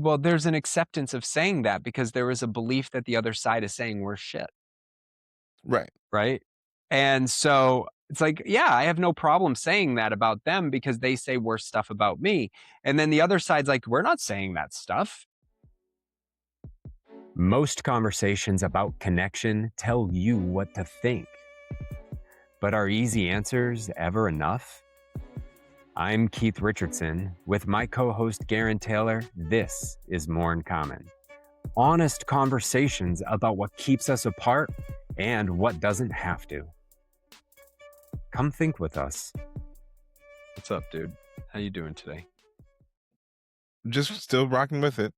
Well, there's an acceptance of saying that because there is a belief that the other side is saying worse shit, Right. right? And so it's like, yeah, I have no problem saying that about them because they say worse stuff about me. And then the other side's like, we're not saying that stuff. Most conversations about connection tell you what to think. But are easy answers ever enough? I'm Keith Richardson. With my co-host Gerren Taylor, this is More in Common. Honest conversations about what keeps us apart and what doesn't have to. Come think with us. What's up, dude? How you doing today? Just still rocking with it.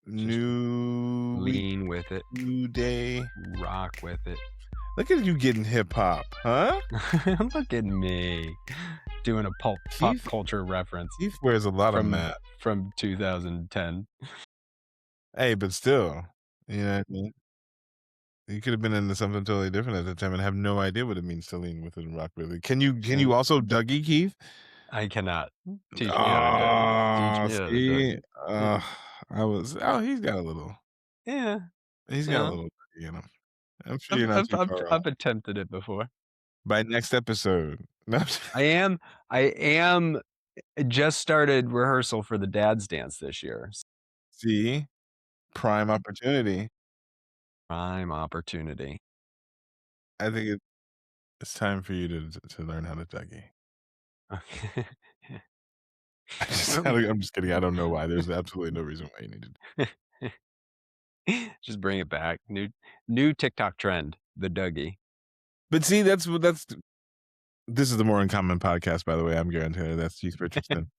Just New week, lean with it, new day. rock with it. Look at you getting hip hop, huh? Look at me doing a pop culture reference. Keith wears a lot of Matt from 2010. Hey, but still, you know what I mean? You could have been into something totally different at the time and have no idea what it means to lean with it and rock with it. Can you also Dougie, Keith? I cannot. Teach me how to Dougie. Teach me how to See, Dougie. he's got a little. Yeah. He's got a little Dougie in him. I'm sure you're not I've, too I've, far off. I've attempted it before. By next episode. No, I am just started rehearsal for the Dad's Dance this year. see, prime opportunity. Prime opportunity. I think it's time for you to learn how to Dougie. Okay. I'm just kidding. I don't know why. There's absolutely no reason why you need to. Just bring it back. New TikTok trend, the Dougie. But see, this is the More in Common podcast, by the way. I'm Gerren Taylor. That's Keith Richardson.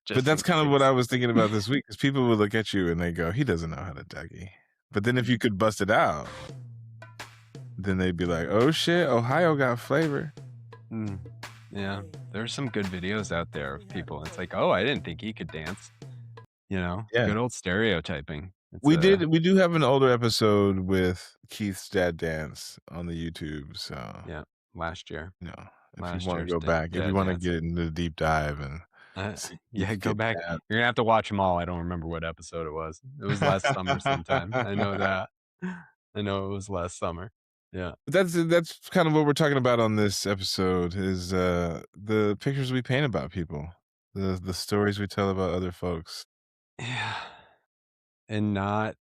But that's kind of what I was thinking about this week, because people would look at you and they go, he doesn't know how to Dougie. But then if you could bust it out, then they'd be like, oh shit, Ohio got flavor. Yeah, there's some good videos out there of people. It's like, oh, I didn't think he could dance. Yeah. Good old stereotyping. We do have an older episode with Keith's dad dance on the YouTube. So yeah, last year. If you want to go back, if you want to get into the deep dive and go back. You're gonna have to watch them all. I don't remember what episode it was. It was last summer sometime. I know that. I know it was last summer. Yeah. That's kind of what we're talking about on this episode is the pictures we paint about people, the stories we tell about other folks. Yeah. And not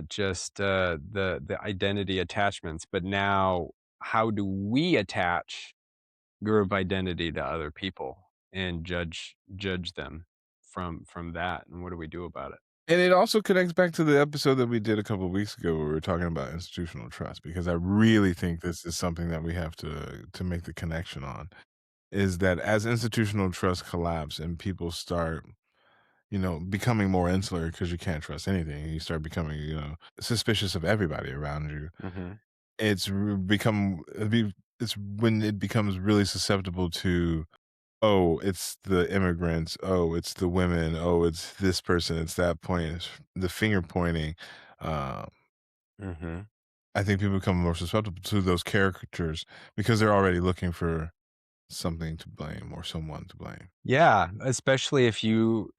just the identity attachments, but now how do we attach group identity to other people and judge them from that, and what do we do about it? And it also connects back to the episode that we did a couple of weeks ago where we were talking about institutional trust, because I really think this is something that we have to make the connection on, is that as institutional trust collapse and people start, becoming more insular because you can't trust anything, you start becoming, suspicious of everybody around you. It's when it becomes really susceptible to, oh, it's the immigrants. Oh, it's the women. Oh, it's this person. It's that point. It's the finger pointing. I think people become more susceptible to those caricatures because they're already looking for something to blame or someone to blame. Yeah, especially if to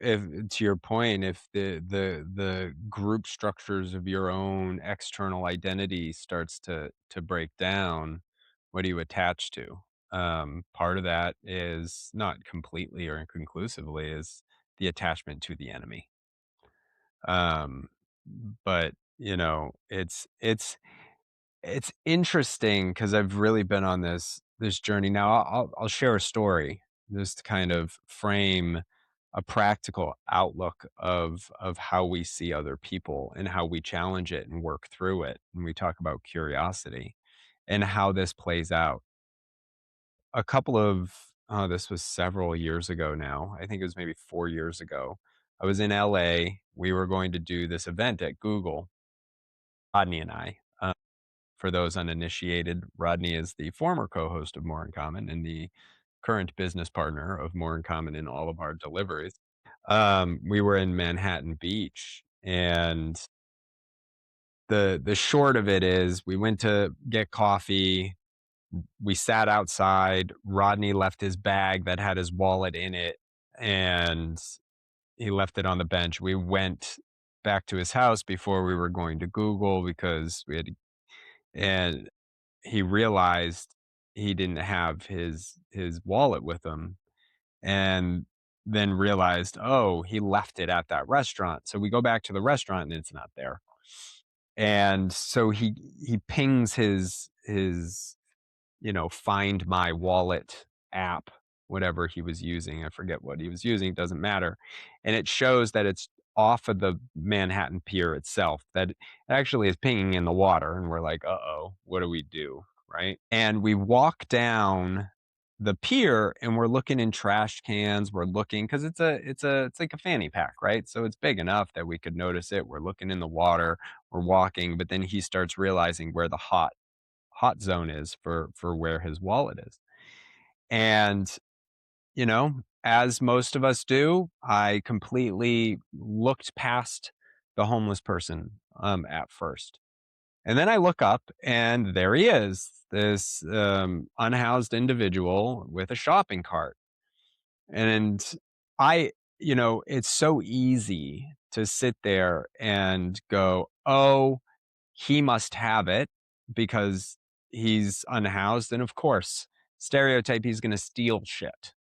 your point, if the group structures of your own external identity starts to break down, what do you attach to? Part of that is not completely or inconclusively is the attachment to the enemy. But it's interesting because I've really been on this journey. Now I'll share a story just to kind of frame a practical outlook of how we see other people and how we challenge it and work through it. And we talk about curiosity and how this plays out. This was several years ago now. I think it was maybe 4 years ago. I was in LA. We were going to do this event at Google, Rodney and I. For those uninitiated, Rodney is the former co-host of More in Common and the current business partner of More in Common in all of our deliveries. We were in Manhattan Beach, and the short of it is we went to get coffee. We sat outside. Rodney left his bag that had his wallet in it, and he left it on the bench. We went back to his house before we were going to Google because we had and he realized he didn't have his wallet with him, and then realized, "Oh, he left it at that restaurant." So we go back to the restaurant and it's not there. And so he pings his Find My Wallet app, whatever he was using. I forget what he was using, it doesn't matter. And it shows that it's off of the Manhattan Pier itself, that it actually is pinging in the water. And we're like, uh-oh, what do we do? Right. And we walk down the pier and we're looking in trash cans. We're looking because it's like a fanny pack, right? So it's big enough that we could notice it. We're looking in the water, we're walking, but then he starts realizing where the hot zone is for where his wallet is. And, as most of us do, I completely looked past the homeless person at first. And then I look up and there he is, this unhoused individual with a shopping cart. And I, it's so easy to sit there and go, oh, he must have it because he's unhoused. And of course, stereotype, he's going to steal shit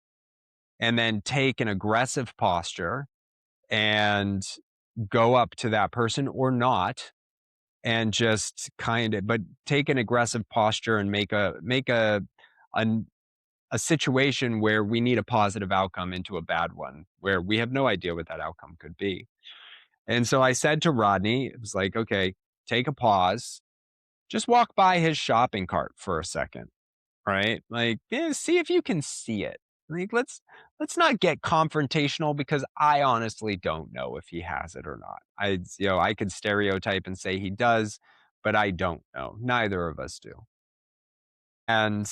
and then take an aggressive posture and go up to that person or not and just but take an aggressive posture and a, a situation where we need a positive outcome into a bad one where we have no idea what that outcome could be. And so I said to Rodney, it was like, okay, take a pause. Just walk by his shopping cart for a second, right? Like, see if you can see it. Like, let's not get confrontational because I honestly don't know if he has it or not. I could stereotype and say he does, but I don't know. Neither of us do. And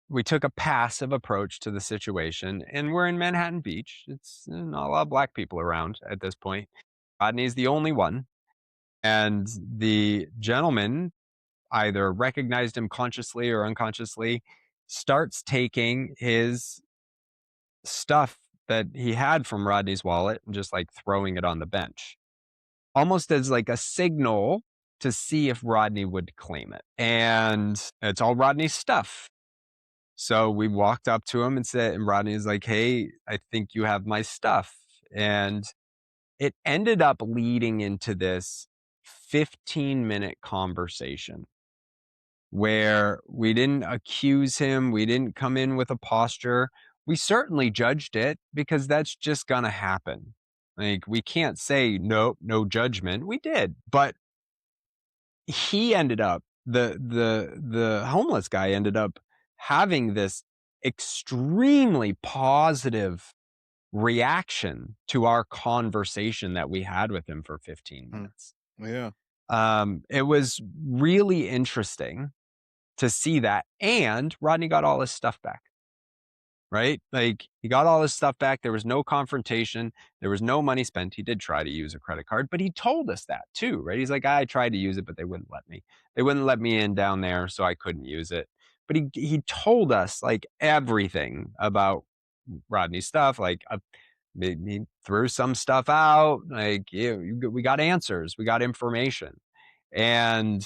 we took a passive approach to the situation, and we're in Manhattan Beach. It's not a lot of black people around at this point. Rodney's the only one, and the gentleman either recognized him consciously or unconsciously, starts taking his stuff that he had from Rodney's wallet and just like throwing it on the bench, almost as like a signal to see if Rodney would claim it. And it's all Rodney's stuff. So we walked up to him and and Rodney's like, hey, I think you have my stuff. And it ended up leading into this 15-minute conversation where we didn't accuse him, we didn't come in with a posture. We certainly judged it because that's just gonna happen. Like, we can't say, "No, no judgment." We did, but he ended up the homeless guy ended up having this extremely positive reaction to our conversation that we had with him for 15 minutes. Yeah. It was really interesting to see that. And Rodney got all his stuff back, right? Like, he got all his stuff back. There was no confrontation. There was no money spent. He did try to use a credit card, but he told us that too, right? He's like, I tried to use it, but they wouldn't let me. They wouldn't let me in down there, so I couldn't use it. But he told us like everything about Rodney's stuff. Like, he threw some stuff out. Like, we got answers, we got information. And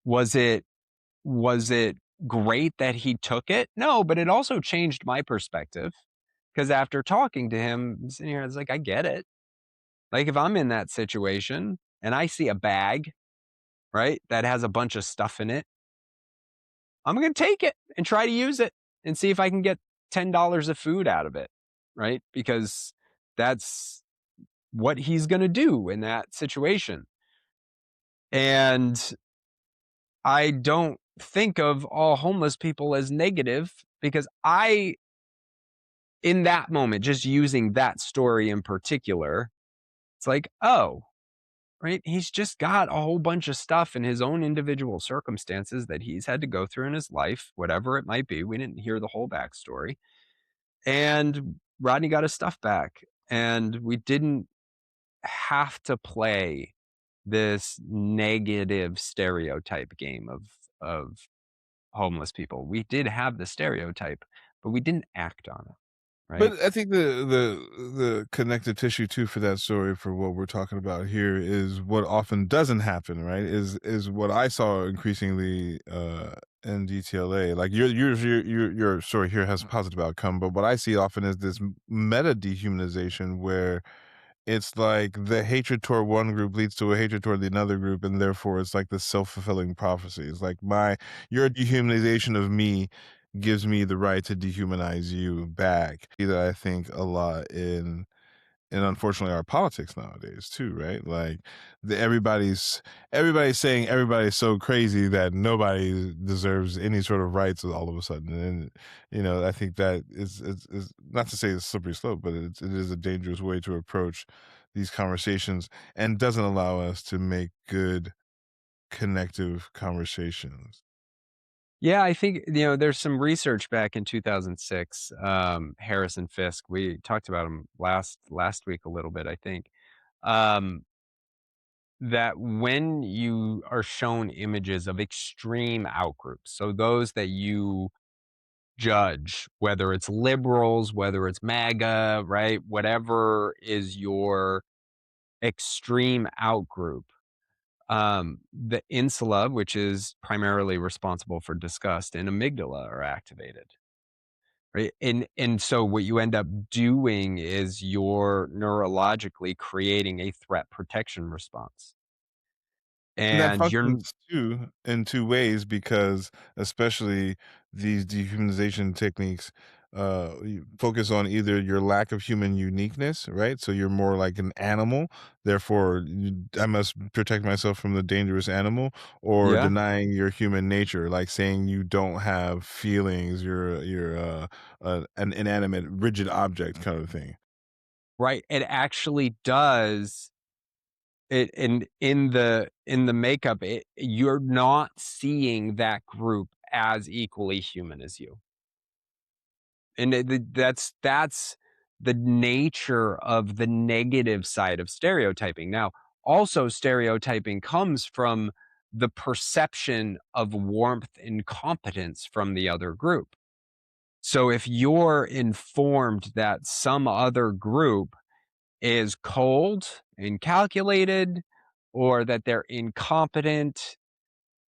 was it great that he took it? No, but it also changed my perspective because after talking to him, I'm sitting here, I was like, I get it. Like, if I'm in that situation and I see a bag, right, that has a bunch of stuff in it, I'm going to take it and try to use it and see if I can get $10 of food out of it, right? Because that's what he's going to do in that situation. And I don't think of all homeless people as negative because in that moment, just using that story in particular, it's like, oh, right. He's just got a whole bunch of stuff in his own individual circumstances that he's had to go through in his life, whatever it might be. We didn't hear the whole backstory. And Rodney got his stuff back. And we didn't have to play this negative stereotype game of homeless people. We did have the stereotype, but we didn't act on it. But right? I think the connective tissue too for that story for what we're talking about here is what often doesn't happen, right? Is what I saw increasingly in DTLA. Like your story here has a positive outcome, but what I see often is this meta dehumanization where it's like the hatred toward one group leads to a hatred toward the another group, and therefore it's like the self-fulfilling prophecy. It's like your dehumanization of me gives me the right to dehumanize you back. That I think a lot in unfortunately our politics nowadays too, right? Like everybody's saying everybody's so crazy that nobody deserves any sort of rights all of a sudden. And I think that is not to say it's a slippery slope, but it is a dangerous way to approach these conversations and doesn't allow us to make good connective conversations. Yeah, I think, there's some research back in 2006, Harris and Fisk, we talked about them last week a little bit, I think, um, that when you are shown images of extreme outgroups, so those that you judge, whether it's liberals, whether it's MAGA, right? Whatever is your extreme outgroup, the insula, which is primarily responsible for disgust, and amygdala are activated. Right, and so what you end up doing is you're neurologically creating a threat protection response, And that and you're functions too in 2 ways because especially these dehumanization techniques, you focus on either your lack of human uniqueness, right? So you're more like an animal, therefore I must protect myself from the dangerous animal, or yeah, denying your human nature, like saying you don't have feelings, you're an inanimate, rigid object kind of thing. right, it actually does it in the makeup, you're not seeing that group as equally human as you. And that's the nature of the negative side of stereotyping. Now, also stereotyping comes from the perception of warmth and competence from the other group. So if you're informed that some other group is cold and calculated, or that they're incompetent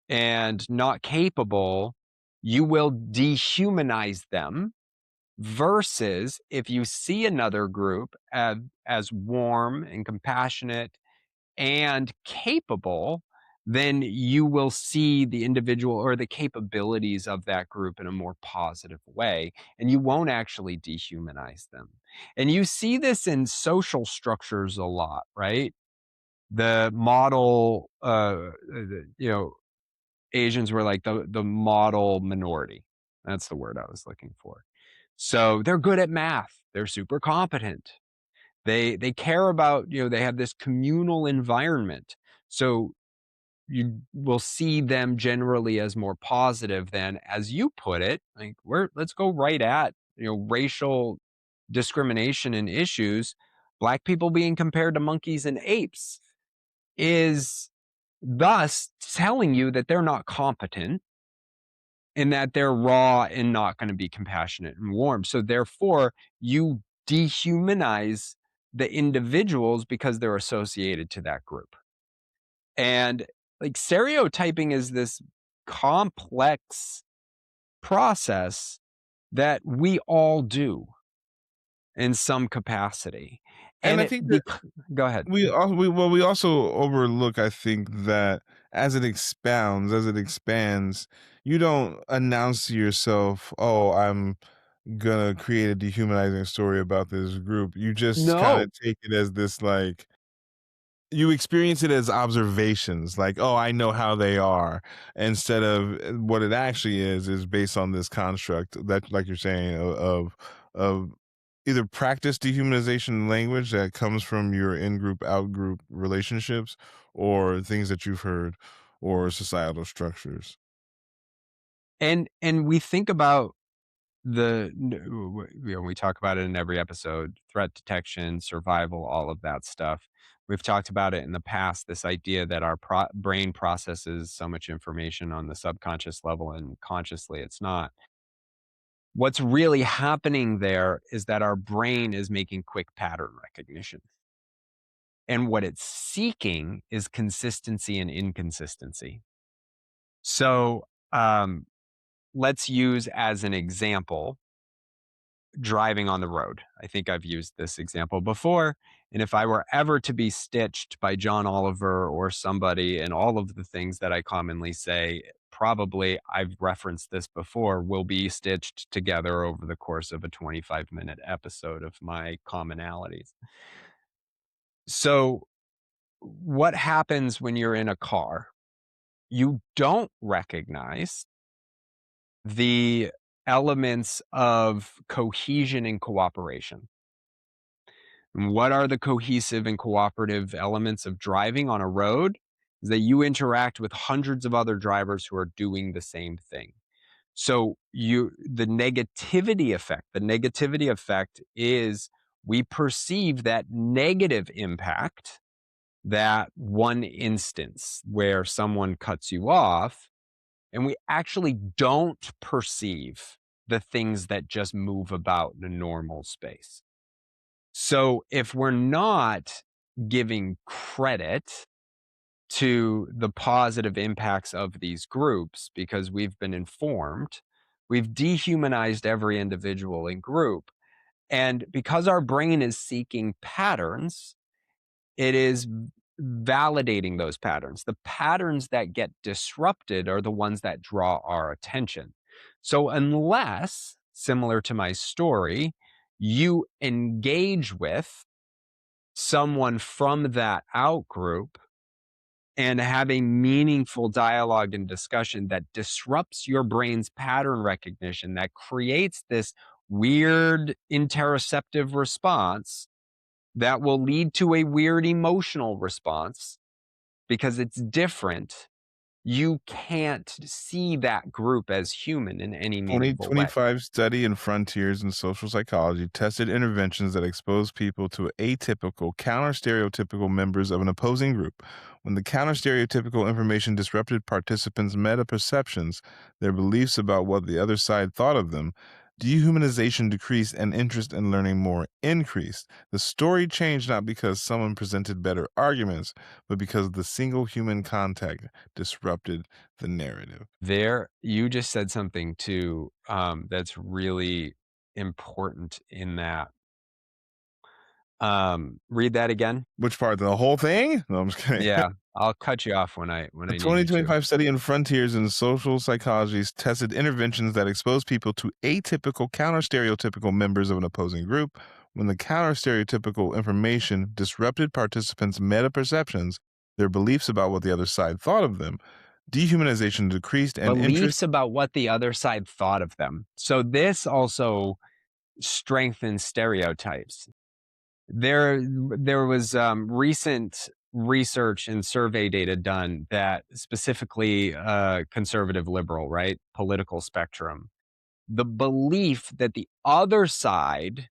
and not capable, you will dehumanize them. Versus if you see another group as warm and compassionate and capable, then you will see the individual or the capabilities of that group in a more positive way, and you won't actually dehumanize them. And you see this in social structures a lot, right? The model, Asians were like the model minority. That's the word I was looking for. So they're good at math. They're super competent. They care about, they have this communal environment. So you will see them generally as more positive than, as you put it, like let's go right at, racial discrimination and issues. Black people being compared to monkeys and apes is thus telling you that they're not competent and that they're raw and not going to be compassionate and warm. So therefore, you dehumanize the individuals because they're associated to that group. And like stereotyping is this complex process that we all do in some capacity. And And I think go ahead. we also overlook, I think, that as it expands, you don't announce to yourself, "Oh, I'm gonna create a dehumanizing story about this group." You just kinda No, take it as this, like you experience it as observations, like, "Oh, I know how they are," instead of what it actually is based on this construct that, like you're saying, of either practice dehumanization language that comes from your in-group, out-group relationships, or things that you've heard, or societal structures. and we think about we talk about it in every episode, threat detection, survival, all of that stuff. We've talked about it in the past, this idea that our brain processes so much information on the subconscious level and consciously it's not. What's really happening there is that our brain is making quick pattern recognition. And what it's seeking is consistency and inconsistency. So let's use as an example driving on the road. I think I've used this example before. And if I were ever to be stitched by John Oliver or somebody, and all of the things that I commonly say, probably I've referenced this before, will be stitched together over the course of a 25-minute episode of my commonalities. So, what happens when you're in a car? You don't recognize the elements of cohesion and cooperation. And what are the cohesive and cooperative elements of driving on a road? Is that you interact with hundreds of other drivers who are doing the same thing. So the negativity effect is we perceive that negative impact, that one instance where someone cuts you off, and we actually don't perceive the things that just move about in a normal space. So if we're not giving credit to the positive impacts of these groups because we've been informed, we've dehumanized every individual and group. And because our brain is seeking patterns, it is validating those patterns. The patterns that get disrupted are the ones that draw our attention. So, unless, similar to my story, you engage with someone from that out group and have a meaningful dialogue and discussion that disrupts your brain's pattern recognition, that creates this weird interoceptive response that will lead to a weird emotional response because it's different. You can't see that group as human in any meaningful way. 2025 study in Frontiers in Social Psychology tested interventions that expose people to atypical, counter-stereotypical members of an opposing group. When the counter-stereotypical information disrupted participants' meta-perceptions, their beliefs about what the other side thought of them, dehumanization decreased and interest in learning more increased. The story changed not because someone presented better arguments, but because the single human contact disrupted the narrative. There, you just said something too that's really important in that. Read that again. Which part? The whole thing? No, I'm just kidding. Yeah, I'll cut you off when A I need you to. 2025 study in Frontiers in Social Psychology tested interventions that expose people to atypical, counter-stereotypical members of an opposing group. When the counter-stereotypical information disrupted participants' meta-perceptions, their beliefs about what the other side thought of them, dehumanization decreased and interest. Beliefs about what the other side thought of them. So this also strengthens stereotypes. There was recent research and survey data done that specifically conservative liberal, right? Political spectrum. The belief that the other side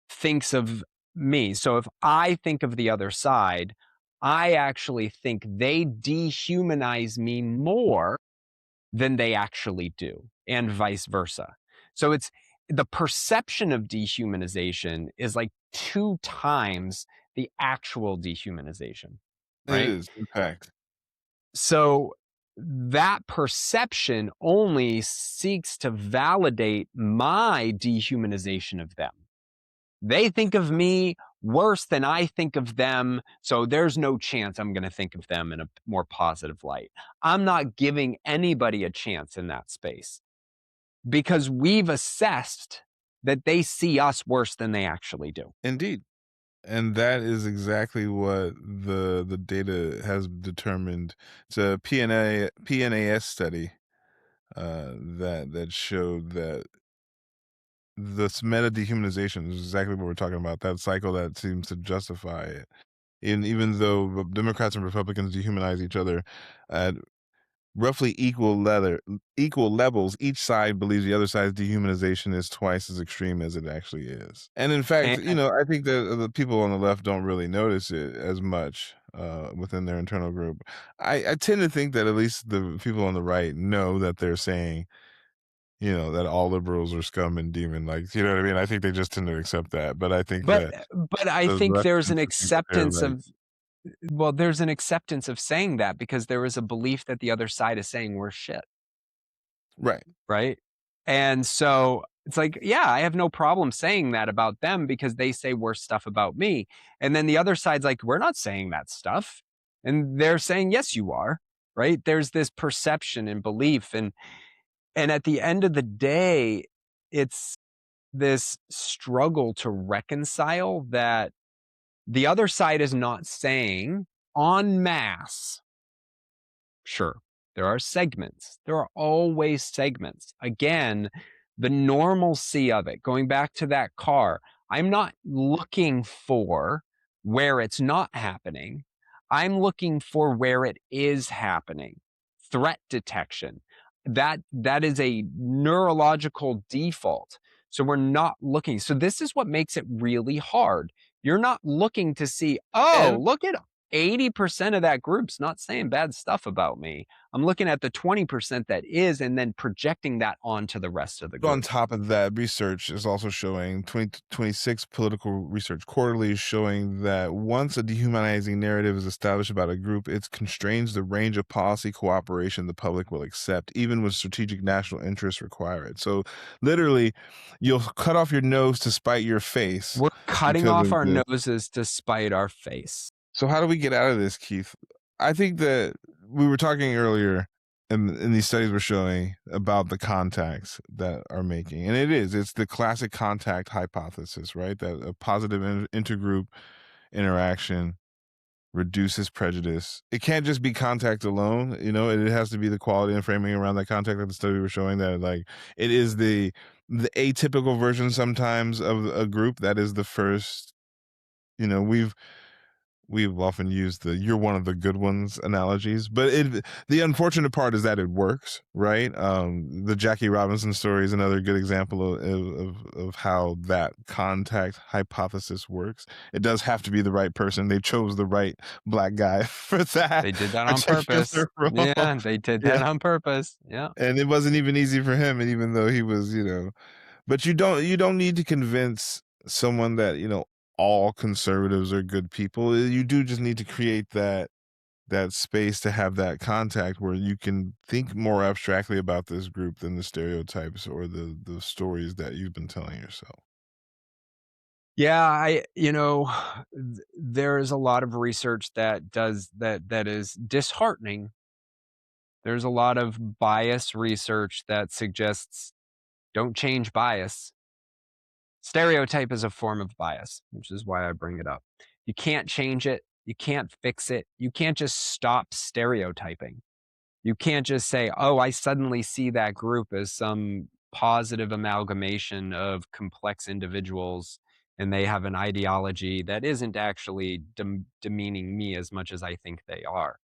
thinks of me. So if I think of the other side, I actually think they dehumanize me more than they actually do, and vice versa. So it's the perception of dehumanization is like 2 times the actual dehumanization, It right? is, in fact. So that perception only seeks to validate my dehumanization of them. They think of me worse than I think of them, so there's no chance I'm going to think of them in a more positive light. I'm not giving anybody a chance in that space because we've assessed that they see us worse than they actually do. Indeed. And that is exactly what the data has determined. It's a PNAS study that showed that this meta dehumanization is exactly what we're talking about. That cycle that seems to justify it. And even though Democrats and Republicans dehumanize each other at roughly equal levels, each side believes the other side's dehumanization is twice as extreme as it actually is. And in fact, And I think that the people on the left don't really notice it as much within their internal group. I tend to think that at least the people on the right know that they're saying that all liberals are scum and demon, like, you know what I mean? I think they just tend to accept that, but I think But that but I the think rest there's an tends to think that they're acceptance right. of well, there's an acceptance of saying that because there is a belief that the other side is saying we're shit, Right. right? And so it's like, yeah, I have no problem saying that about them because they say worse stuff about me. And then the other side's like, we're not saying that stuff. And they're saying, yes, you are, right? There's this perception and belief. And at the end of the day, it's this struggle to reconcile that the other side is not saying en masse. Sure, there are segments. There are always segments. Again, the normalcy of it, going back to that car, I'm not looking for where it's not happening. I'm looking for where it is happening. Threat detection. That is a neurological default. So we're not looking. So this is what makes it really hard. You're not looking to see, oh, And look at 80% of that group's not saying bad stuff about me. I'm looking at the 20% that is, and then projecting that onto the rest of the on group. top of that, research is also showing 2026 Political Research Quarterly is showing that once a dehumanizing narrative is established about a group, it constrains the range of policy cooperation the public will accept, even when strategic national interests require it. So literally, you'll cut off your nose to spite your face We're cutting because off of our this. noses to spite our face. So how do we get out of this, Keith? I think that we were talking earlier, and these studies were showing about the contacts that are making, and it's the classic contact hypothesis, right? That a positive intergroup interaction reduces prejudice. It can't just be contact alone, it has to be the quality and framing around that contact. Like the study was showing that, like, it is the atypical version sometimes of a group that is the first. We've often used the "you're one of the good ones" analogies, but the unfortunate part is that it works, right? The Jackie Robinson story is another good example of how that contact hypothesis works. It does have to be the right person. They chose the right black guy for that They did that on purpose. particular role. Yeah, they did Yeah, that on purpose. Yeah. and it wasn't even easy for him, and even though he was, but you don't need to convince someone that, all conservatives are good people. You do just need to create that space to have that contact where you can think more abstractly about this group than the stereotypes or the stories that you've been telling yourself. Yeah, there is a lot of research that does that is disheartening. There's a lot of bias research that suggests don't change bias. Stereotype is a form of bias, which is why I bring it up. You can't change it. You can't fix it. You can't just stop stereotyping. You can't just say, oh, I suddenly see that group as some positive amalgamation of complex individuals and they have an ideology that isn't actually demeaning me as much as I think they are.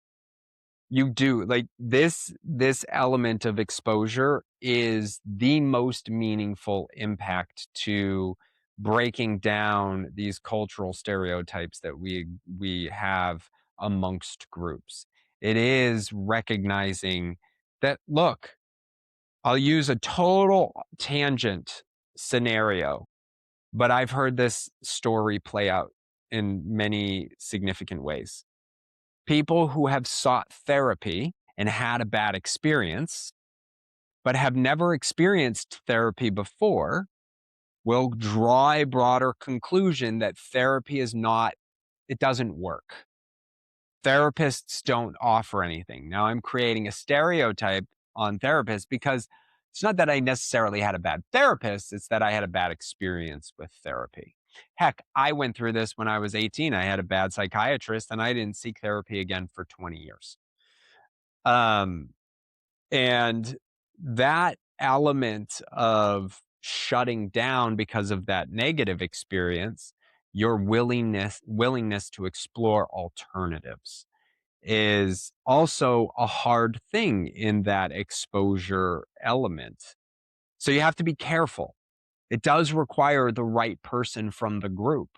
You do like this element of exposure is the most meaningful impact to breaking down these cultural stereotypes that we have amongst groups. It is recognizing that, look, I'll use a total tangent scenario, but I've heard this story play out in many significant ways. People who have sought therapy and had a bad experience, but have never experienced therapy before, will draw a broader conclusion that therapy is not, it doesn't work. Therapists don't offer anything. Now, I'm creating a stereotype on therapists because it's not that I necessarily had a bad therapist, it's that I had a bad experience with therapy. Heck, I went through this when I was 18. I had a bad psychiatrist and I didn't seek therapy again for 20 years. Um, and that element of shutting down because of that negative experience, your willingness to explore alternatives is also a hard thing in that exposure element. So you have to be careful. It does require the right person from the group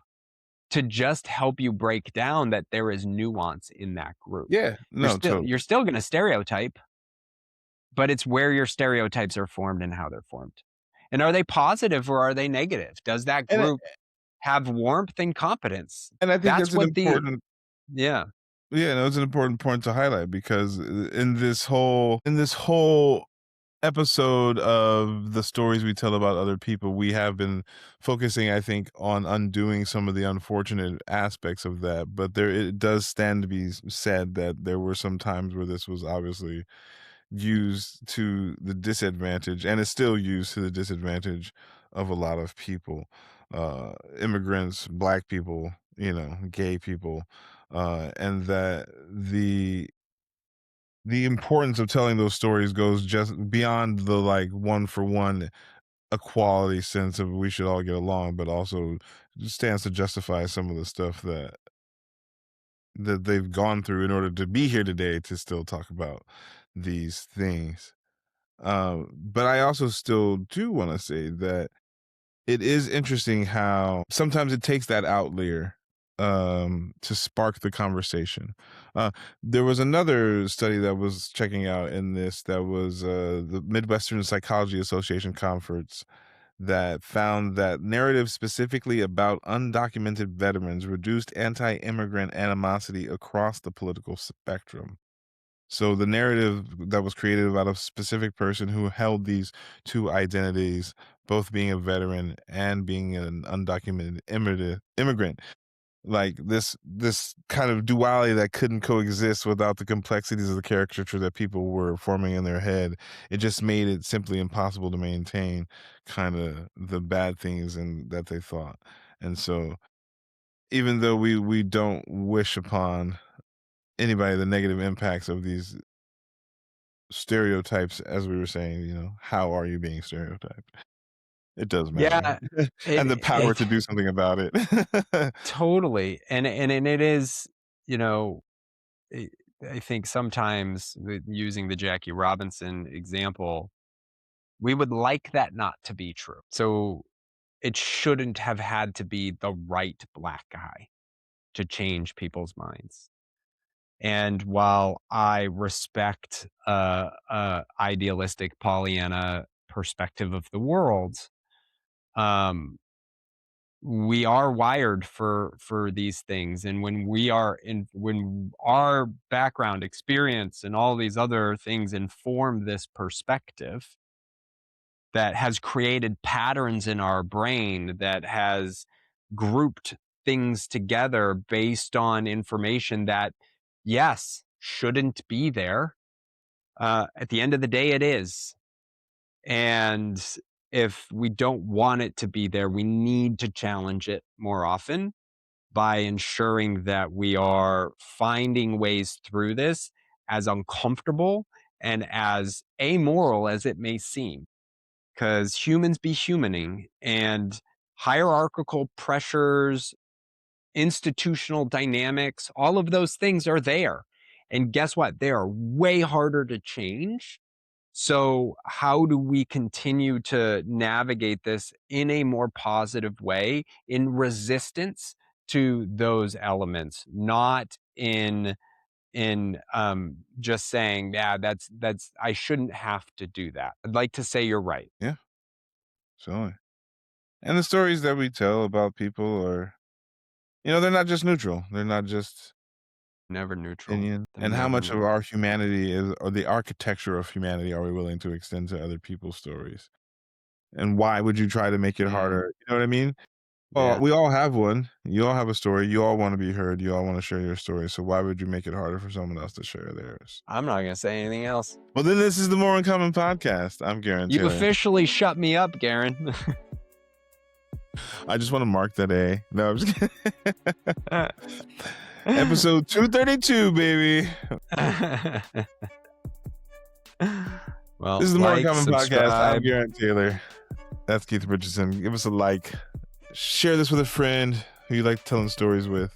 to just help you break down that there is nuance in that group. Yeah, no, totally. You're still going to stereotype, but it's where your stereotypes are formed and how they're formed. And are they positive or are they negative? Does that And group have warmth and competence? I think That's that's an what the important yeah. yeah, no, it's an important point to highlight because in this whole episode of the stories we tell about other people, we have been focusing, I think, on undoing some of the unfortunate aspects of that. But it does stand to be said that there were some times where this was obviously used to the disadvantage, and is still used to the disadvantage of a lot of people, immigrants, black people, gay people, and that the importance of telling those stories goes just beyond the like one for one equality sense of we should all get along, but also stands to justify some of the stuff that they've gone through in order to be here today to still talk about these things. But I also still do want to say that it is interesting how sometimes it takes that outlier to spark the conversation. There was another study that was checking out in this that was the Midwestern Psychology Association conference that found that narratives specifically about undocumented veterans reduced anti-immigrant animosity across the political spectrum. So the narrative that was created about a specific person who held these two identities, both being a veteran and being an undocumented immigrant, like this kind of duality that couldn't coexist without the complexities of the caricature that people were forming in their head. It just made it simply impossible to maintain kind of the bad things and that they thought. And so even though we don't wish upon anybody the negative impacts of these stereotypes, as we were saying, how are you being stereotyped? It does matter. Yeah, And the power it to do something about it. totally. And it is, you know, I I think sometimes using the Jackie Robinson example, we would like that not to be true. So it shouldn't have had to be the right black guy to change people's minds. And while I respect idealistic Pollyanna perspective of the world, um, we are wired for these things, and when our background experience and all these other things inform this perspective that has created patterns in our brain, that has grouped things together based on information that, yes, shouldn't be there. At the end of the day, it is. And if we don't want it to be there, we need to challenge it more often by ensuring that we are finding ways through this, as uncomfortable and as amoral as it may seem, because humans be humaning, and hierarchical pressures, institutional dynamics, all of those things are there. And guess what? They are way harder to change. So, how do we continue to navigate this in a more positive way, in resistance to those elements, not in just saying, yeah, that's I shouldn't have to do that. I'd like to say you're right. Yeah, so and the stories that we tell about people are, they're not just neutral. They're not just Never neutral. opinion. They're And how never much of neutral. our humanity is, or the architecture of humanity, are we willing to extend to other people's stories? And why would you try to make it Yeah. harder? You know what I mean? Well, Yeah. we all have one. You all have a story. You all want to be heard. You all want to share your story. So why would you make it harder for someone else to share theirs? I'm not gonna say anything else. Well, then this is the More Uncommon podcast. I'm Gerren You Taylor. officially shut me up, Gerren. I just want to mark that A. No, I'm just kidding. Episode 232, baby. Well, This is the More like, Uncommon podcast. I'm subscribe. Gerren Taylor. That's Keith Richardson. Give us a like. Share this with a friend who you like telling stories with.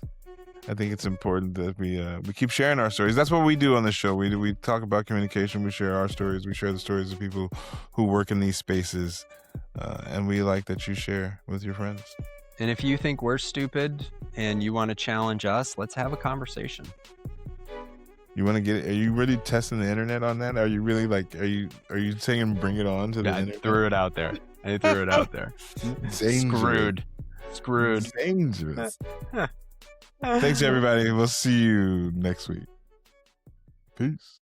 I think it's important that we keep sharing our stories. That's what we do on the show. We talk about communication. We share our stories. We share the stories of people who work in these spaces, and we like that you share with your friends. And if you think we're stupid and you want to challenge us, let's have a conversation. You want to get it? Are you really testing the internet on that? Are you really like? Are you saying bring it on to the I internet? threw it out there. I threw it out there. Dangerous. Screwed. Dangerous. Thanks, everybody. We'll see you next week. Peace.